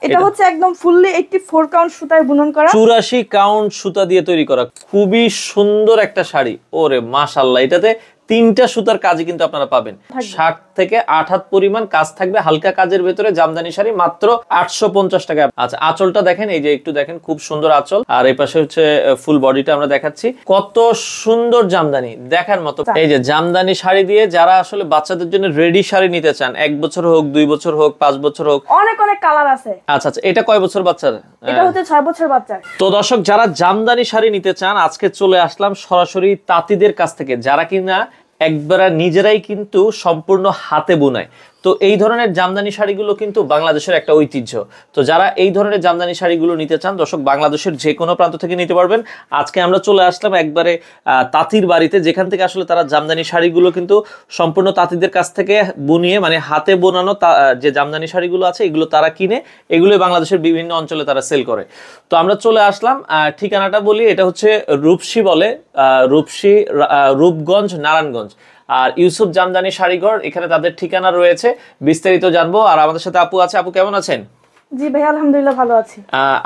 এটা হচ্ছে একদম ফুললি 84 কাউন্ট সুতায় বুনন করা, 84 কাউন্ট সুতা দিয়ে তৈরি করা, খুবই সুন্দর একটা শাড়ি। ওরে মাশাআল্লাহ, এটাতে 3টা সুতার কাজই কিন্তু আপনারা পাবেন। 60 থেকে 8 হাত পরিমাণ কাজ থাকবে, হালকা কাজের ভেতরে জামদানি শাড়ি, মাত্র 850 টাকা। আচ্ছা, আঁচলটা দেখেন, এই যে একটু দেখেন, খুব সুন্দর আঁচল, আর এই পাশে হচ্ছে ফুল বডিটা আমরা দেখাচ্ছি। কত সুন্দর জামদানি, দেখার মতো। এই যে জামদানি শাড়ি দিয়ে যারা আসলে বাচ্চাদের জন্য রেডি শাড়ি নিতে চান, 1 বছর হোক, 2 বছর হোক, 5 বছর হোক, অনেক অনেক কালার আছে। আচ্ছা আচ্ছা, এটা কয় বছর বাচ্চার? এটা হচ্ছে 6 বছর বাচ্চার। তো দর্শক, যারা জামদানি শাড়ি নিতে চান, আজকে চলে আসলাম সরাসরি তাঁতিদের কাছ থেকে, যারা কিনা একবারে নিজেরাই কিন্তু সম্পূর্ণ হাতে বোনায়। তো এই ধরনের জামদানি শাড়িগুলো কিন্তু বাংলাদেশের একটা ঐতিহ্য। তো যারা এই ধরনের জামদানি শাড়িগুলো নিতে চান, দর্শক, বাংলাদেশের যে কোনো প্রান্ত থেকে নিতে পারবেন। আজকে আমরা চলে আসলাম একবারে তাঁতির বাড়িতে, যেখান থেকে আসলে তারা জামদানি শাড়িগুলো কিন্তু সম্পূর্ণ তাঁতিদের কাছ থেকে বুনিয়ে, মানে হাতে বোনানো যে জামদানি শাড়িগুলো আছে, এগুলো তারা কিনে, এগুলো বাংলাদেশের বিভিন্ন অঞ্চলে তারা সেল করে। তো আমরা চলে আসলাম, ঠিকানাটা বলি, এটা হচ্ছে রূপসী বলে, রূপসী, রূপগঞ্জ, নারায়ণগঞ্জ। আর ইউসুফ জামদানি শাড়িঘর, এখানে তাদের ঠিকানা রয়েছে। বিস্তারিত জানবো। আর আমাদের সাথে আপু আছে। আপু কেমন আছেন? জি ভাই, আলহামদুলিল্লাহ ভালো আছি।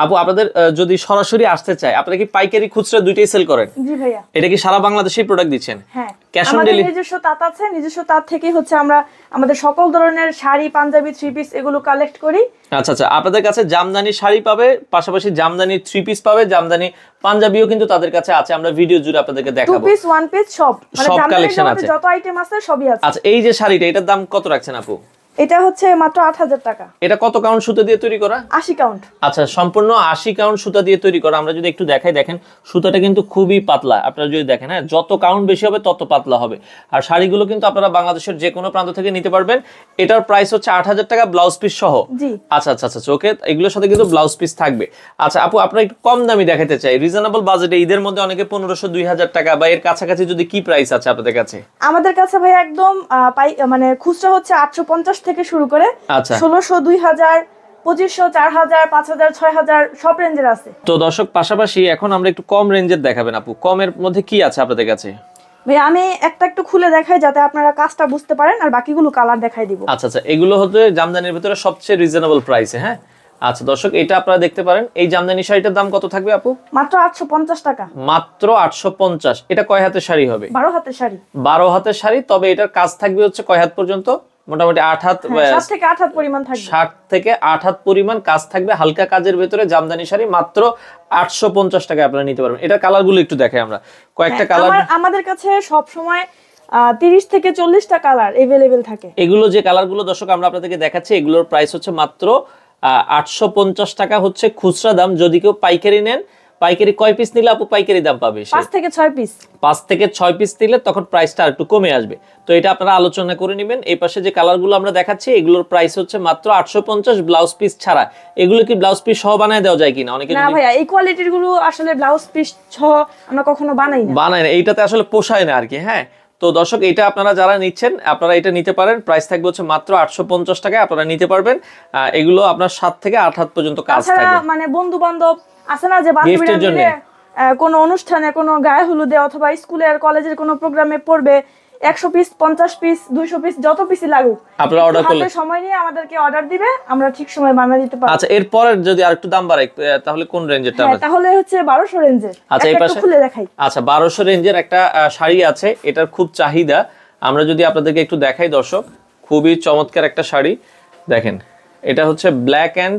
আপু, আপনাদের যদি সরাসরি আসতে চায়, আপনারা কি পাইকারি খুচরা দুইটাই সেল করেন? জি ভাইয়া। এটা কি সারা বাংলাদেশেই প্রোডাক্ট দিচ্ছেন? হ্যাঁ, ক্যাশ অন আমাদের ডেলিভারি? নিজস্ব তাঁত আছে, নিজস্ব তাঁত থেকে হচ্ছে আমরা আমাদের সকল ধরনের শাড়ি, পাঞ্জাবি, থ্রি পিস এগুলো কালেক্ট করি। আচ্ছা আচ্ছা, আপনাদের কাছে জামদানি শাড়ি পাবে, পাশাপাশি জামদানি থ্রি পিস পাবে, জামদানি পাঞ্জাবিও কিন্তু তাদের কাছে আছে। আমরা ভিডিও জুড়ে আপনাদেরকে দেখাবো। 2 পিস 1 পিস সব, মানে সব জামদানির কালেকশন আছে, যত আইটেম আছে সবই আছে। আচ্ছা, এই যে শাড়িটা, এটার দাম কত রাখছেন আপু? এটা হচ্ছে মাত্র 8000 টাকা। এটা কত কাউন্ট সুতা দিয়ে তৈরি করা? 80 কাউন্ট। আচ্ছা, সম্পূর্ণ 80 কাউন্ট সুতা দিয়ে তৈরি করা। আমরা যদি একটু দেখাই, দেখেন সুতাটা কিন্তু খুবই পাতলা। আপনারা যদি দেখেন, হ্যাঁ, যত কাউন্ট বেশি হবে তত পাতলা হবে। আর শাড়িগুলো কিন্তু আপনারা বাংলাদেশের যে কোনো প্রান্ত থেকে নিতে পারবেন। এটার প্রাইস হচ্ছে 8000 টাকা, ব্লাউজ পিস সহ। জি। আচ্ছা আচ্ছা আচ্ছা, ওকে, এগুলোর সাথে কিন্তু ব্লাউজ পিস থাকবে। আচ্ছা আপু, আপনারা একটু কম দামি দেখাতে চাই, রিজনেবল বাজেটে, ঈদের মধ্যে অনেকে 1500 2000 টাকা বা এর কাছাকাছি, যদি কি প্রাইস আছে আপনাদের কাছে? আমাদের কাছে ভাই একদম মানে খুচরা হচ্ছে 850 থেকে শুরু করে আচ্ছা 1600, 2000, 2500, 4000, 5000, 6000 সব রেঞ্জের আছে। তো দর্শক, পাশাপাশি এখন আমরা একটু কম রেঞ্জের দেখাবেন আপু। কমের মধ্যে কি আছে আপনাদের কাছে? ভাই আমি একটা একটু খুলে দেখাই যাতে আপনারা কাজটা বুঝতে পারেন, আর বাকিগুলো কালার দেখাই দিব। আচ্ছা আচ্ছা, এগুলো হচ্ছে জামদানির ভিতরে সবচেয়ে রিজনেবল প্রাইসে। হ্যাঁ, আচ্ছা দর্শক, এটা আপনারা দেখতে পারেন। এই জামদানি শাড়িটার দাম কত থাকবে আপু? মাত্র 850 টাকা। মাত্র 850। এটা কয় হাতের শাড়ি হবে? 12 হাতের শাড়ি। 12 হাতের শাড়ি। তবে এটার কাজ থাকবে হচ্ছে কয় হাত পর্যন্ত? মোটামুটি 8 হাত, 7 থেকে 8 হাত পরিমাণ থাকবে। 7 থেকে 8 হাত পরিমাণ কাজ থাকবে, হালকা কাজের ভেতরে জামদানি শাড়ি, মাত্র 850 টাকা আপনারা নিতে পারবেন। এটা কালারগুলো একটু দেখাই আমরা, কয়েকটা কালার আমাদের কাছে সব সময় 30 থেকে 40টা কালার अवेलेबल থাকে। এগুলো যে কালারগুলো দর্শক আমরা আপনাদেরকে দেখাচ্ছি, এগুলোর প্রাইস হচ্ছে মাত্র 850 টাকা হচ্ছে খুচরা দাম। যদি কেউ পাইকারি নেন, পাইকারি কয় পিস নিলে আপু পাইকারি দাম পাবে? 5 থেকে 6 পিস। 5 থেকে 6 পিস নিলে তখন প্রাইসটা একটু কমে আসবে। তো এটা আপনারা আলোচনা করে নেবেন। এই পাশে যে কালারগুলো আমরা দেখাচ্ছি, এগুলোর প্রাইস হচ্ছে মাত্র 850, ব্লাউজ পিস ছাড়া। এগুলো কি ব্লাউজ পিস সহ বানায় দেওয়া যায় কিনা? অনেকে না ভাইয়া, এই কোয়ালিটির গুলো আসলে ব্লাউজ পিস সহ আমরা কখনো বানাই না। এইটাতে আসলে পোষায় না আর কি। হ্যাঁ, তো দর্শক, এটা আপনারা যারা নিচ্ছেন, আপনারা এটা নিতে পারেন। প্রাইস থাকবে হচ্ছে মাত্র 850 টাকায়, আপনারা নিতে পারবেন। এগুলো আপনার 7 থেকে 8 হাত পর্যন্ত কাজ থাকবে। মানে বন্ধু বান্ধব আছে না, যে বান্ধবীরা মিলে কোনো অনুষ্ঠানে, কোনো গায়ে হলুদে অথবা স্কুলের কলেজের কোনো প্রোগ্রামে পড়বে, 100 পিস, 50 পিস, 200 পিস, যত পিসই লাগুক, আপনারা অর্ডার করলে সময় নিয়ে আমাদেরকে অর্ডার দিবে, আমরা ঠিক সময় বানিয়ে দিতে পারবো। আচ্ছা, এরপর যদি আরেকটু দাম বাড়াই, তাহলে কোন রেঞ্জেরটা? তাহলে হচ্ছে 1200 রেঞ্জের। আচ্ছা, এই পাশে খুলে দেখাই। আচ্ছা, 1200 রেঞ্জের একটা শাড়ি আছে, এটার খুব চাহিদা। আমরা যদি আপনাদেরকে একটু দেখাই দর্শক, খুবই চমৎকার একটা শাড়ি। দেখেন, এটা হচ্ছে ব্ল্যাক এন্ড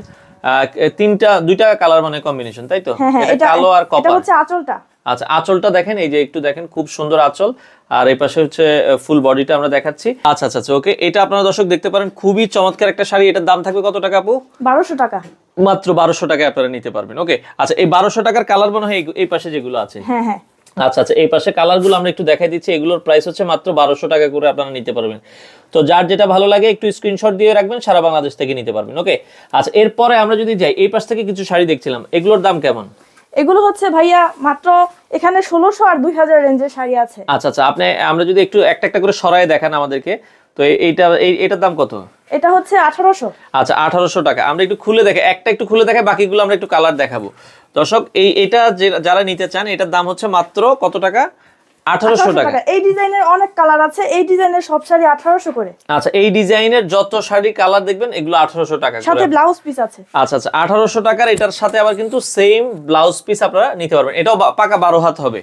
দুইটা কালার, মানে কম্বিনেশন, তাই তো? এটা কালো আর কপার। এটা হচ্ছে আঁচলটা। আচ্ছা, আঁচলটা দেখেন, এই যে একটু দেখেন, খুব সুন্দর আঁচল। আর এই পাশে হচ্ছে ফুল বডিটা আমরা দেখাচ্ছি। আচ্ছা আচ্ছা আচ্ছা, ওকে, এটা আপনারা দর্শক দেখতে পারেন, খুবই চমৎকার একটা শাড়ি। এটার দাম থাকবে কত টাকা আপু? 1200 টাকা। মাত্র 1200 টাকায় আপনারা নিতে পারবেন। ওকে, আচ্ছা, এই 1200 টাকার কালার মনে হয় এই পাশে যেগুলো আছে। হ্যাঁ হ্যাঁ, আচ্ছা আচ্ছা, এই পাশে কালারগুলো আমরা একটু দেখাই দিচ্ছি। এগুলোর প্রাইস হচ্ছে মাত্র 1200 টাকা করে আপনারা নিতে পারবেন। তো যার যেটা ভালো লাগে একটু স্ক্রিনশট দিয়ে রাখবেন, সারা বাংলাদেশ থেকে নিতে পারবেন। ওকে, আচ্ছা, এরপরে আমরা যদি যাই, এই পাশ থেকে কিছু শাড়ি দেখছিলাম, এগুলোর দাম কেমন? এগুলো হচ্ছে ভাইয়া মাত্র এখানে 1600 আর 2000 রেঞ্জের শাড়ি আছে। আচ্ছা আচ্ছা, আমরা যদি একটু একটা একটা করে সরায় দেখান আমাদেরকে, তো এটার দাম কত? এটা হচ্ছে 1800। আচ্ছা, 1800 টাকা। আমরা একটু খুলে দেখাই, একটু খুলে দেখাই, বাকিগুলো আমরা একটু কালার দেখাবো। দর্শক, এটা যারা নিতে চান, এটার দাম হচ্ছে মাত্র কত টাকা? 1800 টাকা। এই ডিজাইনের অনেক কালার আছে, এই ডিজাইনের সব শাড়ি 1800 করে। আচ্ছা, এই ডিজাইনের যত শাড়ি কালার দেখবেন এগুলো 1800 টাকা করে, সাথে ব্লাউজ পিস আছে। আচ্ছা আচ্ছা, 1800 টাকার। এটার সাথে আবার কিন্তু সেম ব্লাউজ পিস আপনারা নিতে পারবেন, এটাও পাকা 12 হাত হবে।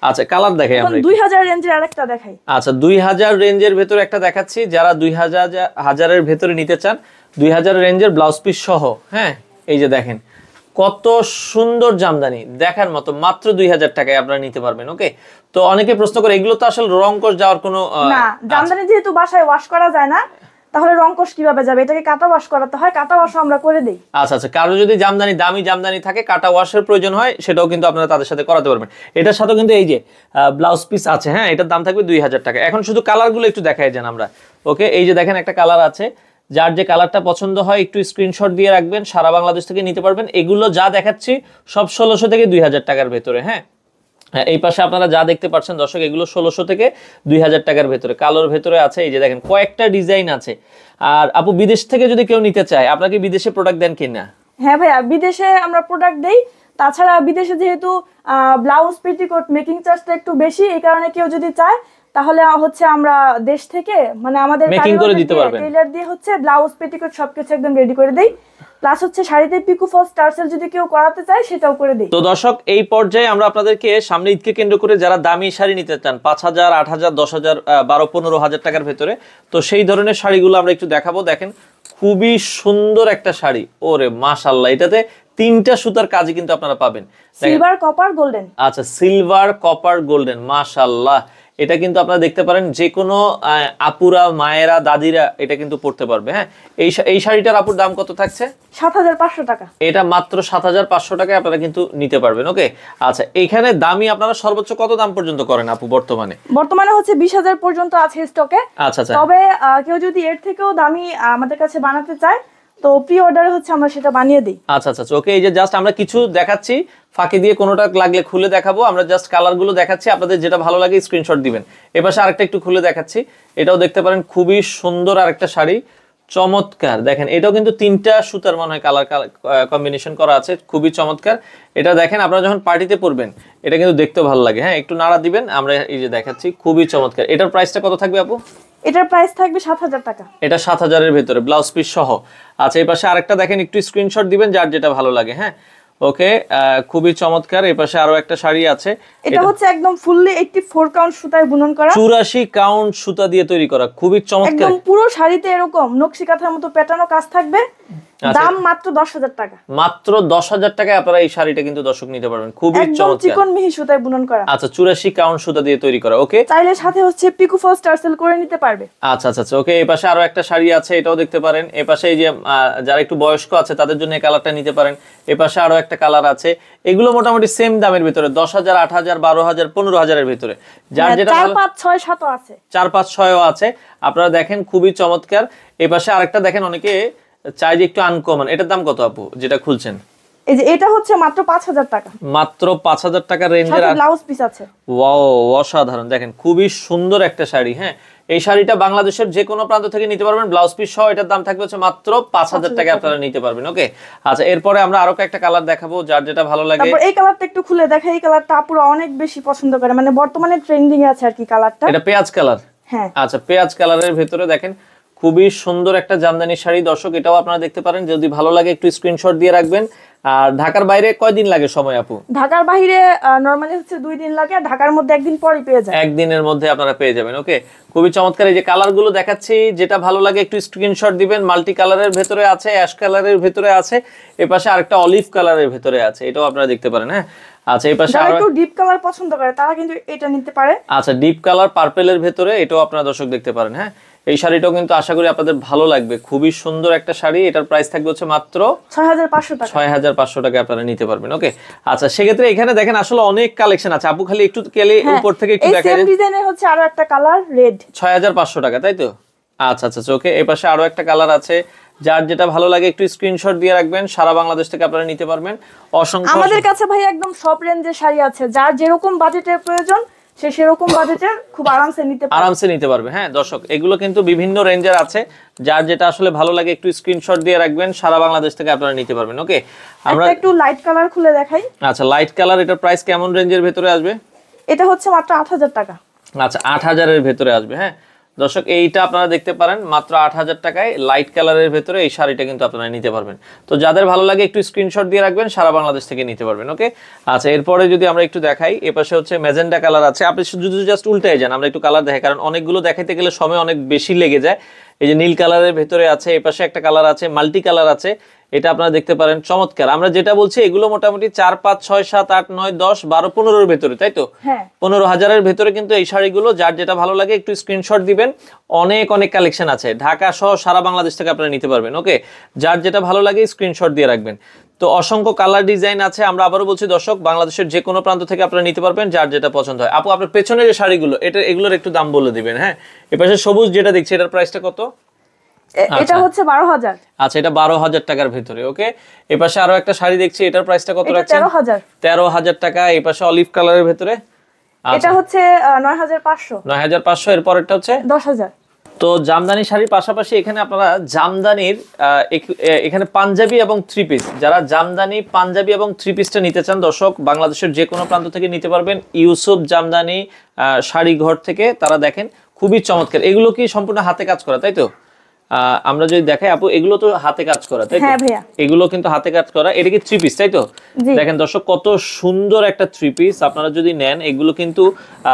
আচ্ছা, কালার দেখাই আমরা 2000 রেঞ্জের আরেকটা দেখাই। আচ্ছা, 2000 রেঞ্জের ভেতরে একটা দেখাচ্ছি, যারা 2000 এর ভেতরে নিতে চান 2000 রেঞ্জের ব্লাউজ পিস সহ। হ্যাঁ, এই যে দেখেন কত সুন্দর জামদানি, দেখার মতো, মাত্র 2000 টাকায় আপনারা নিতে পারবেন। ওকে, তো অনেকে প্রশ্ন করে এগুলো তো আসলে রং কোষ যাওয়ার কোনো না, জামদানি যেহেতু বাসায় ওয়াশ করা যায় না, তাহলে রং কোষ কিভাবে যাবে? এটাকে কাটা ওয়াশ করাতে হয়, কাটা ওয়াশ আমরা করে দেই। আচ্ছা আচ্ছা, কারো যদি জামদানি দামি জামদানি থাকে, কাটা ওয়াশের প্রয়োজন হয়, সেটাও কিন্তু আপনারা তাদের সাথে করাতে পারবেন। এটার সাথেও কিন্তু এই যে ব্লাউজ পিস আছে। হ্যাঁ, এটার দাম থাকবে 2000 টাকা। এখন শুধু কালারগুলো একটু দেখাই যান আমরা। ওকে, এই যে দেখেন একটা কালার আছে, যার যে কালারটা পছন্দ হয় একটু স্ক্রিনশট দিয়ে রাখবেন, সারা বাংলাদেশ থেকে নিতে পারবেন। এগুলো যা দেখাচ্ছি সব 1600 থেকে 2000 টাকার ভেতরে। হ্যাঁ, এই পাশে আপনারা যা দেখতে পাচ্ছেন দর্শক, এগুলো 1600 থেকে 2000 টাকার ভেতরে। কালোর ভেতরে আছে, এই যে দেখেন কয়েকটা ডিজাইন আছে। আর আপু, বিদেশ থেকে যদি কেউ নিতে চায়, আপনাকে বিদেশে প্রোডাক্ট দেন কিনা? হ্যাঁ ভাইয়া, বিদেশে আমরা প্রোডাক্ট দেই। তাছাড়া বিদেশে যেহেতু ব্লাউজ পেটিকোট মেকিং চার্জটা একটু বেশি, এই কারণে কেউ যদি চায় তাহলে হচ্ছে আমরা দেশ থেকে মানে আমাদের মেকিং করে দিতে পারবেন, টেইলার দিয়ে হচ্ছে ব্লাউজ পেটিকোট সবকিছু একদম রেডি করে দেই। প্লাস হচ্ছে শাড়িতে পিকো ফলস টার্সেল যদি কেউ করাতে চায় সেটাও করে দেই। তো দর্শক, এই পর্যায়ে আমরা আপনাদেরকে সামনে ঈদকে কেন্দ্র করে যারা দামি শাড়ি নিতে চান 5000, 8000, 10000, 12-15 হাজার টাকার ভেতরে, তো সেই ধরনের শাড়িগুলো আমরা একটু দেখাবো। দেখেন খুবই সুন্দর একটা শাড়ি, ওরে মাশাআল্লাহ, এটাতে 3টা সুতার কাজই কিন্তু আপনারা পাবেন। Silver, copper, golden. আচ্ছা, সিলভার, কপার, গোল্ডেন, মাশাআল্লাহ। এটা কিন্তু আপনারা দেখতে পারেন যে কোনো আপুরা, মায়েরা, দাদিরা এটা কিন্তু পড়তে পারবে। হ্যাঁ, এই শাড়িটার আপুর দাম কত থাকছে? 7500 টাকা। এটা মাত্র 7500 টাকায় আপনারা কিন্তু নিতে পারবেন। ওকে, আচ্ছা, এইখানে দামি আপনারা সর্বোচ্চ কত দাম পর্যন্ত করেন আপু বর্তমানে? বর্তমানে হচ্ছে 20000 পর্যন্ত আছে স্টকে। আচ্ছা আচ্ছা, তবে কেউ যদি এর থেকেও দামি আমাদের কাছে বানাতে চায় তো প্রি অর্ডারে হচ্ছে আমরা সেটা বানিয়ে দিই। আচ্ছা আচ্ছা, ওকে, এই যে জাস্ট আমরা কিছু দেখাচ্ছি, ফাঁকি দিয়ে কোনোটা লাগলে খুলে দেখাবো। আমরা জাস্ট কালারগুলো দেখাচ্ছি, আপনাদের যেটা ভালো লাগে স্ক্রিনশট দিবেন। এপাশে আরেকটা একটু খুলে দেখাচ্ছি, এটাও দেখতে পারেন খুবই সুন্দর আরেকটা শাড়ি, চমৎকার। দেখেন এটাও কিন্তু 3টা সুতার মনে হয় কালার কম্বিনেশন করা আছে, খুবই চমৎকার। এটা দেখেন আপনারা যখন পার্টিতে পরবেন এটা কিন্তু দেখতে ভালো লাগে। হ্যাঁ, একটু নাড়া দিবেন, আমরা এই যে দেখাচ্ছি, খুবই চমৎকার। এটার প্রাইসটা কত থাকবে আপু? এটার প্রাইস থাকবে 7000 টাকা। এটা 7000 এর ভেতরে ব্লাউজ পিস সহ। আচ্ছা, এই পাশে আরেকটা দেখেন, একটু স্ক্রিনশট দিবেন যার যেটা ভালো লাগে। হ্যাঁ, ওকে, খুবই চমৎকার। এই পাশে আরো একটা শাড়ি আছে, এটা হচ্ছে একদম ফুললি 84 কাউন্ট সুতায় বুনন করা, 84 কাউন্ট সুতা দিয়ে তৈরি করা, খুবই চমৎকার। একদম পুরো শাড়িতে এরকম নকশি কাঁথার মতো প্যাটার্নও কাজ থাকবে। দাম মাত্র 10000 টাকা। মাত্র 10000 টাকায় আপনারা এই শাড়িটা কিন্তু দর্শক নিতে পারবেন, খুবই চমৎকার। একদম চিকন মিহি সুতায় বুনন করা। আচ্ছা, 84 কাউন্ট সুতা দিয়ে তৈরি করা। ওকে, চাইলে সাথে হচ্ছে পিকো ফলস টার্সেল করে নিতে পারবে। আচ্ছা আচ্ছা আচ্ছা, ওকে। এই পাশে আরো একটা শাড়ি আছে, এটাও দেখতে পারেন। এই পাশে এই যে যারা একটু বয়স্ক আছে তাদের জন্য এই কালারটা নিতে পারেন। এই পাশে আরো একটা কালার আছে, এগুলো মোটামুটি সেম দামের ভিতরে, 10000, 8000, 12000, 15000 এর ভিতরে। যার যেটা 4, 5, 6, 7 আছে, 4, 5, 6ও আছে। আপনারা দেখেন খুবই চমৎকার। এই পাশে আরেকটা দেখেন, অনেকে চাই যে একটু আনকমন, এটার দাম কত আপু যেটা খুলছেন? এই যে এটা হচ্ছে মাত্র 5000 টাকা। মাত্র 5000 টাকার রেঞ্জের ব্লাউজ পিস আছে। ওয়াও, অসাধারণ। দেখেন খুবই সুন্দর একটা শাড়ি। হ্যাঁ, এই শাড়িটা বাংলাদেশের যে কোনো প্রান্ত থেকে নিতে পারবেন, ব্লাউজ পিস সহ। এটার দাম থাকবে হচ্ছে মাত্র 5000 টাকা আপনারা নিতে পারবেন। ওকে, আচ্ছা, এরপরে আমরা আরো একটা কালার দেখাবো, যার যেটা ভালো লাগে। তারপর এই কালারটা একটু খুলে দেখা, এই কালারটা আপুরা অনেক বেশি পছন্দ করে, মানে বর্তমানে ট্রেন্ডিং এ আছে আর কি কালারটা। এটা পেঁয়াজ কালার। হ্যাঁ, আচ্ছা, পেঁয়াজ কালারের ভেতরে দেখেন খুবই সুন্দর একটা জামদানি শাড়ি। দর্শক, এটাও আপনারা দেখতে পারেন, যদি ভালো লাগে একটু স্ক্রিনশট দিয়ে রাখবেন। আর ঢাকার বাইরে কয়দিন লাগে সময় আপু? ঢাকার বাইরে নরমালি হচ্ছে 2 দিন লাগে, আর ঢাকার মধ্যে একদিন পরই পেয়ে যায়। একদিনের মধ্যে আপনারা পেয়ে যাবেন। ওকে, খুবই চমৎকার। এই যে কালারগুলো দেখাচ্ছি, যেটা ভালো লাগে একটু স্ক্রিনশট দিবেন। মাল্টি কালারের ভেতরে আছে, অ্যাশ কালারের ভেতরে আছে, এপাশে আরেকটা অলিভ কালারের ভেতরে আছে, এটাও আপনারা দেখতে পারেন। হ্যাঁ, আচ্ছা, এই পাশে যারা একটু ডিপ কালার পছন্দ করে তারা কিন্তু এটা নিতে পারে। আচ্ছা, ডিপ কালার পার্পেলের ভেতরে, এটাও আপনারা দর্শক দেখতে পারেন। হ্যাঁ, এই শাড়িটাও কিন্তু আশা করি আপনাদের ভালো লাগবে, খুবই সুন্দর একটা শাড়ি। এটার প্রাইস থাকবে হচ্ছে মাত্র 6500 টাকা। 6500 টাকা আপনারা নিতে পারবেন। ওকে, আচ্ছা, সেক্ষেত্রে এখানে দেখেন আসলে অনেক কালেকশন আছে। আপু খালি একটু উপর থেকে একটু এই দেখাই সেম ডিজাইনের হচ্ছে আরো একটা কালার রেড, 6500 টাকা, তাই তো? আচ্ছা আচ্ছা, ওকে। এই পাশে আরো একটা কালার আছে, যার যেটা ভালো লাগে একটু স্ক্রিনশট দিয়ে রাখবেন, সারা বাংলাদেশ থেকে আপনারা নিতে পারবেন। অসংখ্য আমাদের কাছে ভাই একদম সব রেঞ্জের শাড়ি আছে, যার যেরকম বাজেটের প্রয়োজন সে সেরকম বাজেটের খুব আরামসে নিতে পারবে। হ্যাঁ দর্শক, এগুলো কিন্তু বিভিন্ন রেঞ্জের আছে, যার যেটা আসলে ভালো লাগে একটু স্ক্রিনশট দিয়ে রাখবেন, সারা বাংলাদেশ থেকে আপনারা নিতে পারবেন। ওকে, আমরা একটু লাইট কালার খুলে দেখাই। আচ্ছা, লাইট কালার, এটার প্রাইস কেমন রেঞ্জের ভেতরে আসবে? এটা হচ্ছে মাত্র 8,000 টাকা। আচ্ছা 8,000-এর ভেতরে আসবে। হ্যাঁ দর্শক, এইটা আপনারা দেখতে পারেন মাত্র 8,000 টাকায় লাইট কালারের ভেতরে এই শাড়িটা কিন্তু আপনারা নিতে পারবেন। তো যাদের ভালো লাগে একটু স্ক্রিনশট দিয়ে রাখবেন, সারা বাংলাদেশ থেকে নিতে পারবেন। ওকে, আচ্ছা এরপরে যদি আমরা একটু দেখাই, এপাশে হচ্ছে ম্যাজেন্ডা কালার আছে। আপনি শুধু জাস্ট উল্টাই যান, আমরা একটু কালার দেখাই, কারণ অনেকগুলো দেখাইতে গেলে সময় অনেক বেশি লেগে যায়। এই যে নীল কালারের ভেতরে আছে, এপাশে একটা কালার আছে, মাল্টি কালার আছে, এটা আপনারা দেখতে পারেন, চমৎকার। আমরা যেটা বলছি এগুলো মোটামুটি 4, 5, 6, 7, 8, 9, 10, 12, 15-এর ভেতরে, তাই তো? 15,000-এর ভেতরে কিন্তু এই শাড়িগুলো, যার যেটা ভালো লাগে একটু স্ক্রিনশট দিবেন। অনেক অনেক কালেকশন আছে, ঢাকা সহ সারা বাংলাদেশ থেকে আপনারা নিতে পারবেন। ওকে, যার যেটা ভালো লাগে স্ক্রিনশট দিয়ে রাখবেন। তো অসংখ্য কালার ডিজাইন আছে, আমরা আবারও বলছি দর্শক, বাংলাদেশের যে কোনো প্রান্ত থেকে আপনারা নিতে পারবেন, যার যেটা পছন্দ হয়। আপু আপনার পেছনে যে শাড়িগুলো, এগুলোর একটু দাম বলে দিবেন। হ্যাঁ, এপাশে সবুজ যেটা দেখছি, এটার প্রাইসটা কত? এটা হচ্ছে 12,000। আচ্ছা, এটা 12,000 টাকার ভিতরে। ওকে, এপাশে আরো একটা শাড়ি দেখছি, এটার প্রাইসটা কত রাখছেন? 13,000। 13,000 টাকা। এপাশে অলিভ কালারের ভিতরে, এটা হচ্ছে 9,500। 9,500। এর পরেরটা হচ্ছে 10,000। তো জামদানি শাড়ির পাশাপাশি এখানে আপনারা জামদানির এখানে পাঞ্জাবি এবং থ্রি পিস, যারা জামদানি পাঞ্জাবি এবং থ্রি পিসটা নিতে চান দর্শক, বাংলাদেশের যে কোনো প্রান্ত থেকে নিতে পারবেন। ইউসুফ জামদানি শাড়ি ঘর থেকে, তারা দেখেন খুবই চমৎকার। এগুলো কি সম্পূর্ণ হাতে কাজ করা, তাই তো? আমরা যদি দেখাই আপু, এগুলো তো হাতে কাজ করা, তাই তো? এগুলো কিন্তু হাতে কাজ করা। এটা কি থ্রি পিস, তাই তো? দেখেন দর্শক, কত সুন্দর একটা থ্রি পিস। আপনারা যদি নেন এগুলো কিন্তু,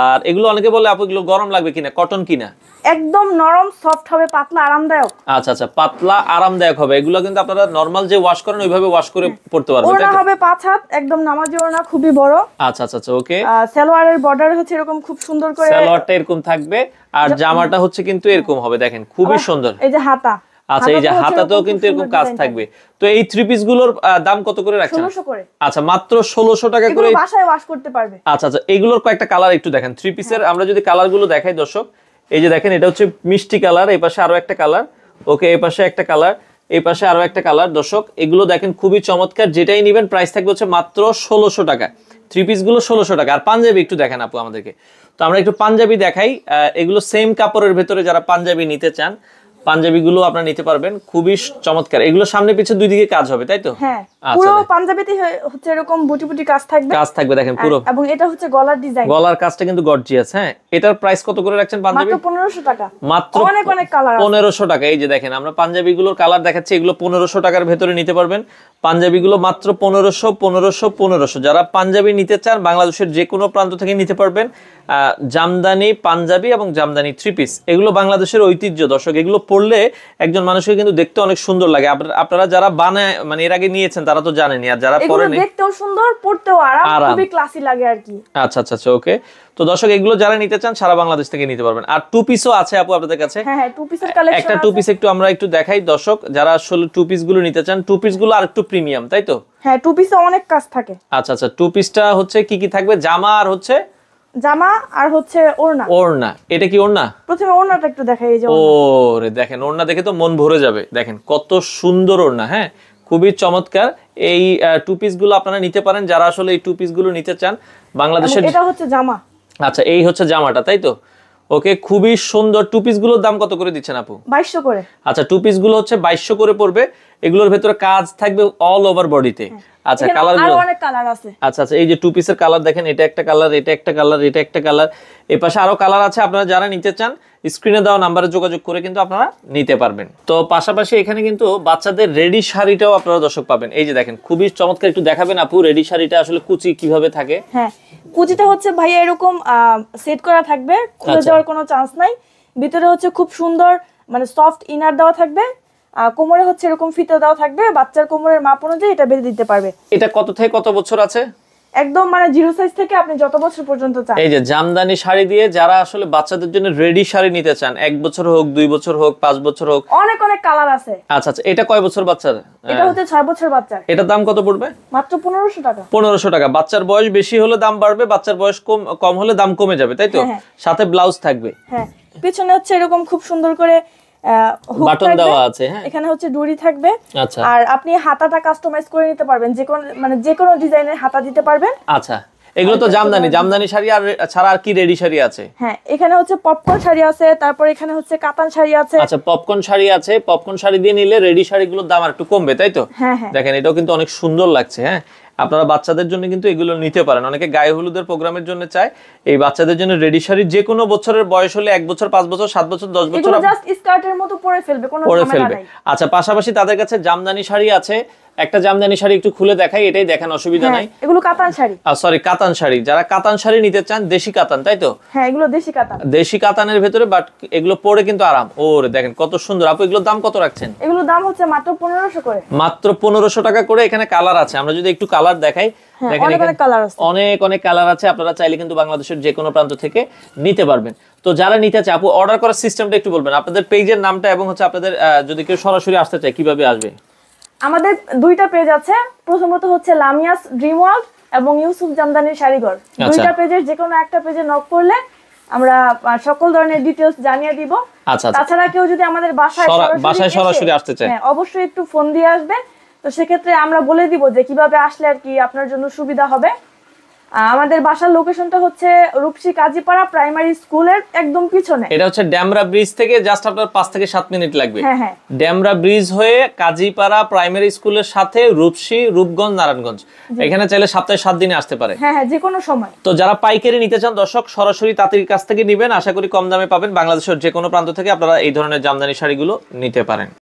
আর এগুলো অনেকে বলে আপু এগুলো গরম লাগবে কিনা, কটন কিনা? একদম নরম সফট হবে, পাতলা আরামদায়ক। আচ্ছা আচ্ছা, পাতলা আরামদায়ক হবে। এগুলো কিন্তু আপনারা নরমাল যে ওয়াশ করেন ওইভাবে ওয়াশ করে পড়তে পারবেন, তাই তো? ওড়না হবে 5 হাত, একদম নামাজি ওড়না, খুবই বড়। আচ্ছা আচ্ছা আচ্ছা, ওকে। সালোয়ারের বর্ডার হচ্ছে এরকম খুব সুন্দর করে, সালোয়ারটা এরকম থাকবে, আর জামাটা হচ্ছে কিন্তু এরকম হবে, দেখেন খুবই সুন্দর। এই যে হাতা, আচ্ছা এই যে হাতাতেও কিন্তু এরকম কাজ থাকবে। তো এই থ্রি পিস গুলোর দাম কত করে রাখছেন? 1600 করে। আচ্ছা, মাত্র 1600 টাকা করে। এগুলো বাসায় ওয়াশ করতে পারবে। আচ্ছা আচ্ছা, এগুলোর কয়েকটা কালার একটু দেখেন থ্রি পিসের। আমরা যদি কালার গুলো দেখাই দর্শক, এই যে দেখেন, এটা হচ্ছে মিষ্টি কালার, এই পাশে আরো একটা কালার, ওকে, এই পাশে একটা কালার, এই পাশে আরো একটা কালার। দর্শক এগুলো দেখেন খুবই চমৎকার, যেটাই নেবেন প্রাইস থাকবে হচ্ছে মাত্র 1600 টাকা। থ্রি পিস গুলো 1600 টাকা। আর পাঞ্জাবি একটু দেখেন আপু আমাদেরকে। তো আমরা একটু পাঞ্জাবি দেখাই। এগুলো সেম কাপড়ের ভেতরে যারা পাঞ্জাবি নিতে চান, পাঞ্জাবি গুলো আপনারা নিতে পারবেন, খুবই চমৎকার। এগুলো সামনে পিছে দুই দিকে কাজ হবে, তাই তো? হ্যাঁ, পুরো পাঞ্জাবিতে হচ্ছে এরকম বুটি বুটি কাজ থাকবে দেখেন পুরো। এবং এটা হচ্ছে গলার ডিজাইন, গলার কাজটা কিন্তু গর্জিয়াস। হ্যাঁ, এটার প্রাইস কত করে রাখছেন পাঞ্জাবি? মাত্র 1500 টাকা। মাত্র অনেক অনেক কালার আছে। 1500 টাকা। এই যে দেখেন, আমরা পাঞ্জাবি গুলোর কালার দেখাচ্ছি, এগুলো 1500 টাকার ভেতরে নিতে পারবেন। পাঞ্জাবি গুলো মাত্র 1500। যারা পাঞ্জাবি নিতে চান বাংলাদেশের যে কোনো প্রান্ত থেকে নিতে পারবেন। জামদানি পাঞ্জাবি এবং জামদানি থ্রি পিস, এগুলো বাংলাদেশের ঐতিহ্য দর্শক। এগুলো পরলে একজন মানুষকে কিন্তু দেখতে অনেক সুন্দর লাগে। আপনারা যারা বানায়, মানে এর আগে নিয়েছেন, তারা তো জানেনই, আর যারা পরেন, দেখতেও সুন্দর, পরতেও আরাম, খুবই ক্লাসি লাগে আর কি। আচ্ছা আচ্ছা আচ্ছা, ওকে। তো দর্শক এগুলো যারা নিতে চান সারা বাংলাদেশ থেকে নিতে পারবেন। আর টু পিসও আছে আপু আপনাদের কাছে? হ্যাঁ হ্যাঁ, টু পিসের কালেকশন একটা টু পিস একটু আমরা একটু দেখাই দর্শক, যারা আসলে টু পিস গুলো নিতে চান। টু পিস গুলো আর একটু প্রিমিয়াম, তাই তো? হ্যাঁ, টু পিসে অনেক কাজ থাকে। আচ্ছা আচ্ছা, টু পিসটা হচ্ছে কি কি থাকবে? জামা আর হচ্ছে ওড়না। ওড়না, এটা কি ওড়না? প্রথমে ওড়নাটা একটু দেখাই। এই যে ওরে দেখেন, ওড়না দেখে তো মন ভরে যাবে। দেখেন কত সুন্দর ওড়না। হ্যাঁ, খুবই চমৎকার। এই টু পিস গুলো আপনারা নিতে পারেন, যারা আসলে এই টু পিস গুলো নিতে চান বাংলাদেশের। এটা হচ্ছে জামা। আচ্ছা, এই হচ্ছে জামাটা, তাই তো? ওকে, খুবই সুন্দর। টু পিস গুলোর দাম কত করে দিচ্ছেন আপু? 2200 করে। আচ্ছা, টু পিস গুলো হচ্ছে 2200 করে পড়বে। এগুলোর ভেতরে কাজ থাকবে অল ওভার বডিতে। আচ্ছা, কালার গুলো অনেক কালার আছে। আচ্ছা আচ্ছা, এই যে টু পিসের কালার দেখেন, এটা একটা কালার, এটা একটা কালার, এটা একটা কালার, এই পাশে আরো কালার আছে। আপনারা যারা নিতে চান স্ক্রিনে দেওয়া নাম্বারে যোগাযোগ করে কিন্তু আপনারা নিতে পারবেন। তো পাশাপাশি এখানে কিন্তু বাচ্চাদের রেডি শাড়িটাও আপনারা দর্শক পাবেন। এই যে দেখেন, খুবই চমৎকার। একটু দেখাবেন আপু রেডি শাড়িটা আসলে কুচি কিভাবে থাকে? হ্যাঁ, কুচিটা হচ্ছে ভাইয়া এরকম সেট করা থাকবে, খুলে যাওয়ার কোনো চান্স নাই। ভিতরে হচ্ছে খুব সুন্দর, মানে সফট ইনার দেওয়া থাকবে। কোমরে হচ্ছে এরকম ফিতা দেওয়া থাকবে, বাচ্চার কোমরের মাপ অনুযায়ী এটা বেঁধে দিতে পারবে। এটা কত থেকে কত বছর আছে? একদম মানে 0 সাইজ থেকে আপনি যত বছর পর্যন্ত চান। এই যে জামদানি শাড়ি দিয়ে যারা আসলে বাচ্চাদের জন্য রেডি শাড়ি নিতে চান, 1 বছর হোক, 2 বছর হোক, 5 বছর হোক, অনেক অনেক কালার আছে। আচ্ছা আচ্ছা, এটা কয় বছর বাচ্চার? এটা হচ্ছে 6 বছর বাচ্চার। এটার দাম কত পড়বে? মাত্র 1500 টাকা। 1500 টাকা। বাচ্চার বয়স বেশি হলে দাম বাড়বে, বাচ্চার বয়স কম হলে দাম কমে যাবে, তাই তো? সাথে ব্লাউজ থাকবে। হ্যাঁ, পিছনে হচ্ছে এরকম খুব সুন্দর করে বাটন দেওয়া আছে। হ্যাঁ, এখানে হচ্ছে ডুরি থাকবে। আচ্ছা, আর আপনি হাতাটা কাস্টমাইজ করে নিতে পারবেন, যে কোনো ডিজাইনের হাতা দিতে পারবেন। আচ্ছা, এগুলো তো জামদানি শাড়ি। আর ছাড়া আর কি রেডি শাড়ি আছে? হ্যাঁ, এখানে হচ্ছে পপকর্ন শাড়ি আছে, তারপর এখানে হচ্ছে কাতান শাড়ি আছে। আচ্ছা, পপকর্ন শাড়ি আছে। পপকর্ন শাড়ি দিয়ে নিলে রেডি শাড়িগুলোর দাম আর একটু কমবে, তাই তো? হ্যাঁ হ্যাঁ, দেখেন এটাও কিন্তু অনেক সুন্দর লাগছে। হ্যাঁ, আপনারা বাচ্চাদের জন্য কিন্তু এগুলো নিতে পারেন। অনেকে গায়ে হলুদের প্রোগ্রামের জন্য চায়, এই বাচ্চাদের জন্য রেডি শাড়ি যে কোনো বছরের বয়স হলে 1 বছর 5 বছর 7 বছর 10 বছর এগুলো জাস্ট স্কার্টের মতো পরে ফেলবে, কোনো পরে ঝামেলা ফেলবে। নাই। আচ্ছা, পাশাপাশি তাদের কাছে জামদানি শাড়ি আছে। একটা জামদানি শাড়ি একটু খুলে দেখাই, এটাই দেখেন, অসুবিধা নাই। এগুলো কাতান শাড়ি, সরি কাতান শাড়ি। যারা কাতান শাড়ি নিতে চান, দেশি কাতান, তাই তো? হ্যাঁ এগুলো দেশি কাতান। দেশি কাতানের ভেতরে, বাট এগুলো পরে কিন্তু আরাম। ওরে দেখেন কত সুন্দর। আপু এগুলোর দাম কত রাখছেন? এগুলোর দাম হচ্ছে মাত্র 1500 করে। মাত্র 1500 টাকা করে। এখানে কালার আছে, আমরা যদি একটু কালার দেখাই, দেখেন অনেক এখানে অনেক কালার আছে, অনেক কালার আছে। আপনারা চাইলে কিন্তু বাংলাদেশের যে কোনো প্রান্ত থেকে নিতে পারবেন। তো যারা নিতে চায়, আপু অর্ডার করার সিস্টেমটা একটু বলবেন, আপনাদের পেজের নামটা, এবং হচ্ছে আপনাদের যদি কেউ সরাসরি আসতে চায় কিভাবে আসবে? আমাদের দুইটা পেজ আছে। প্রথমত হচ্ছে লামিয়াস ড্রিম ওয়ার্ল্ড এবং ইউসুফ জামদানির শাড়িঘর। দুইটা পেজের যে কোনো একটা পেজে নক করলে আমরা সকল ধরনের ডিটেইলস জানিয়ে দিব। আচ্ছা, তাছাড়া কেউ যদি আমাদের বাসায় সরাসরি আসতে চায়, হ্যাঁ অবশ্যই একটু ফোন দিয়ে আসবে। তো সেক্ষেত্রে আমরা বলে দিব যে কিভাবে আসলে আর কি আপনার জন্য সুবিধা হবে। আমাদের বাসার লোকেশনটা হচ্ছে রূপসী কাজীপাড়া প্রাইমারি স্কুলের একদম পিছনে। এটা হচ্ছে ড্যামরা ব্রিজ থেকে জাস্ট আপনার 5 থেকে 7 মিনিট লাগবে। হ্যাঁ ড্যামরা ব্রিজ হয়ে কাজীপাড়া প্রাইমারি স্কুলের সাথে রূপসী, রূপগঞ্জ, নারায়ণগঞ্জ। এখানে চাইলে সপ্তাহে 7 দিনে আসতে পারে। হ্যাঁ যে কোনো সময়। তো যারা পাইকারি নিতে চান দর্শক, সরাসরি তাঁতির কাছ থেকে নেবেন, আশা করি কম দামে পাবেন। বাংলাদেশের যে কোনো প্রান্ত থেকে আপনারা এই ধরনের জামদানি শাড়িগুলো নিতে পারেন।